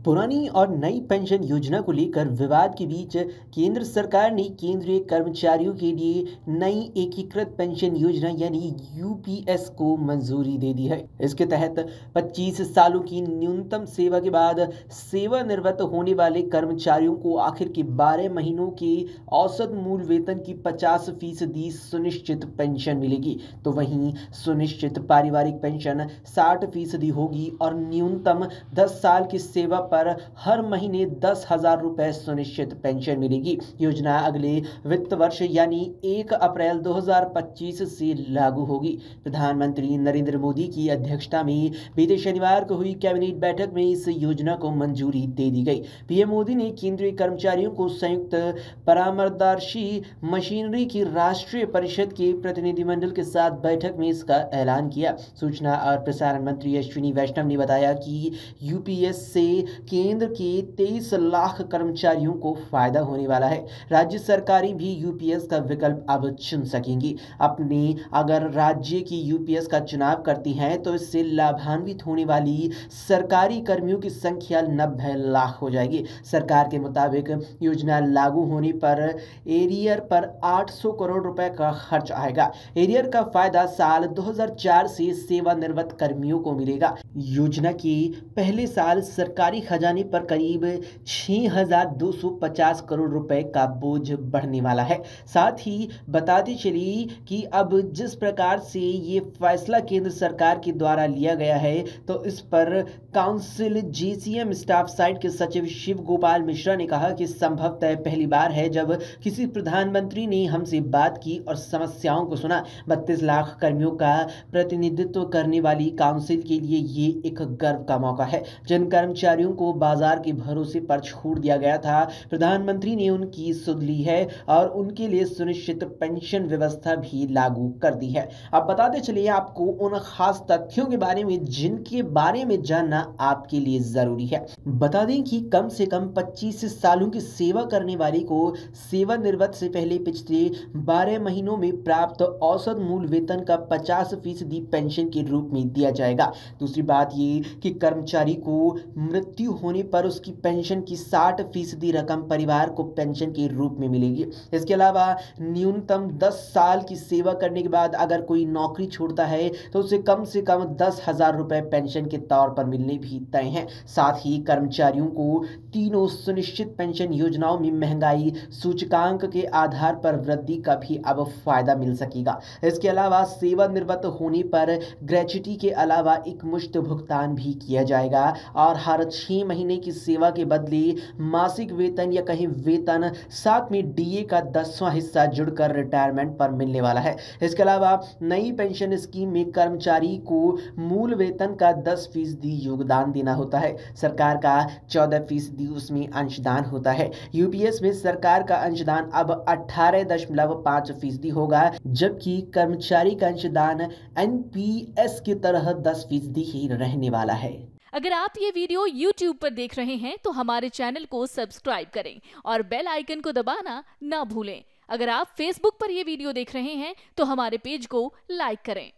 पुरानी और नई पेंशन योजना को लेकर विवाद के बीच केंद्र सरकार ने केंद्रीय कर्मचारियों के लिए नई एकीकृत पेंशन योजना यानी यूपीएस को मंजूरी दे दी है। इसके तहत 25 सालों की न्यूनतम सेवा के बाद सेवानिवृत्त होने वाले कर्मचारियों को आखिर के 12 महीनों के औसत मूल वेतन की 50% सुनिश्चित पेंशन मिलेगी। तो वहीं सुनिश्चित पारिवारिक पेंशन 60% होगी और न्यूनतम 10 साल की सेवा पर हर महीने 10,000 रुपए सुनिश्चित पेंशन मिलेगी। योजना अगले वित्त वर्ष यानी 1 अप्रैल 2025 से लागू होगी। प्रधानमंत्री नरेंद्र मोदी की अध्यक्षता में बीते शनिवार को हुई कैबिनेट बैठक में इस योजना को मंजूरी दे दी गई। पीएम मोदी ने केंद्रीय कर्मचारियों को संयुक्त परामर्शदार्शी मशीनरी की राष्ट्रीय परिषद के प्रतिनिधिमंडल के साथ बैठक में इसका ऐलान किया। सूचना और प्रसारण मंत्री अश्विनी वैष्णव ने बताया कि यूपीएस से केंद्र के 23 लाख कर्मचारियों को फायदा होने वाला है। राज्य सरकारें भी यूपीएस का विकल्प अब चुन सकेंगी। अगर राज्य की यूपीएस का चुनाव करती हैं तो इससे लाभान्वित होने वाली सरकारी कर्मियों की संख्या 90 लाख हो जाएगी। सरकार के मुताबिक योजना लागू होने पर एरियर पर 800 करोड़ रुपए का खर्च आएगा। एरियर का फायदा साल 2004 से सेवानिवृत्त कर्मियों को मिलेगा। योजना के पहले साल सरकारी खजाने पर करीब 6,250 करोड़ रुपए का बोझ बढ़ने वाला है। साथ ही बताते चलिए कि अब जिस प्रकार से ये फैसला केंद्र सरकार के द्वारा लिया गया है तो इस पर काउंसिल जीसीएम स्टाफ साइट के सचिव शिव गोपाल मिश्रा ने कहा कि संभवतः पहली बार है जब किसी प्रधानमंत्री ने हमसे बात की और समस्याओं को सुना। 32 लाख कर्मियों का प्रतिनिधित्व करने वाली काउंसिल के लिए ये एक गर्व का मौका है। जिन कर्मचारियों को बाजार के भरोसे पर छोड़ दिया गया था, प्रधानमंत्री ने उनकी सुध ली है और उनके लिए सुनिश्चित पेंशन व्यवस्था भी लागू कर दी है। अब बताते चलिए आपको उन खास तथ्यों के बारे में जिनके बारे में जानना आपके लिए जरूरी है। बता दें कि कम से कम 25 सालों की सेवा करने वाले को सेवानिवृत्त से पहले पिछले 12 महीनों में प्राप्त औसत मूल वेतन का 50% पेंशन के रूप में दिया जाएगा। दूसरी बात ये कि कर्मचारी को मृत्यु होने पर उसकी पेंशन की 60% रकम परिवार को पेंशन के रूप में मिलेगी। इसके अलावा न्यूनतम 10 साल की सेवा करने के बाद अगर कोई नौकरी छोड़ता है तो उसे कम से कम 10,000 रुपए पेंशन के तौर पर मिलने भी तय हैं। साथ ही कर्मचारियों को तीनों सुनिश्चित पेंशन योजनाओं में महंगाई सूचकांक के आधार पर वृद्धि का भी अब फायदा मिल सकेगा। इसके अलावा सेवानिवृत्त होने पर ग्रेच्युटी के अलावा एक मुश्त भुगतान भी किया जाएगा और हर 6 महीने की सेवा के बदले मासिक वेतन या कहीं वेतन साथ में डीए का 10वां हिस्सा जुड़कर रिटायरमेंट पर मिलने वाला है। इसके अलावा नई पेंशन स्कीम में कर्मचारी को मूल वेतन का 10% योगदान देना होता है। सरकार का 14% उसमें अंशदान होता है। यूपीएस में सरकार का अंशदान अब 18.5% होगा, जबकि कर्मचारी का अंशदान एनपीएस की तरह 10% ही रहने वाला है। अगर आप ये वीडियो YouTube पर देख रहे हैं तो हमारे चैनल को सब्सक्राइब करें और बेल आइकन को दबाना ना भूलें। अगर आप Facebook पर ये वीडियो देख रहे हैं तो हमारे पेज को लाइक करें।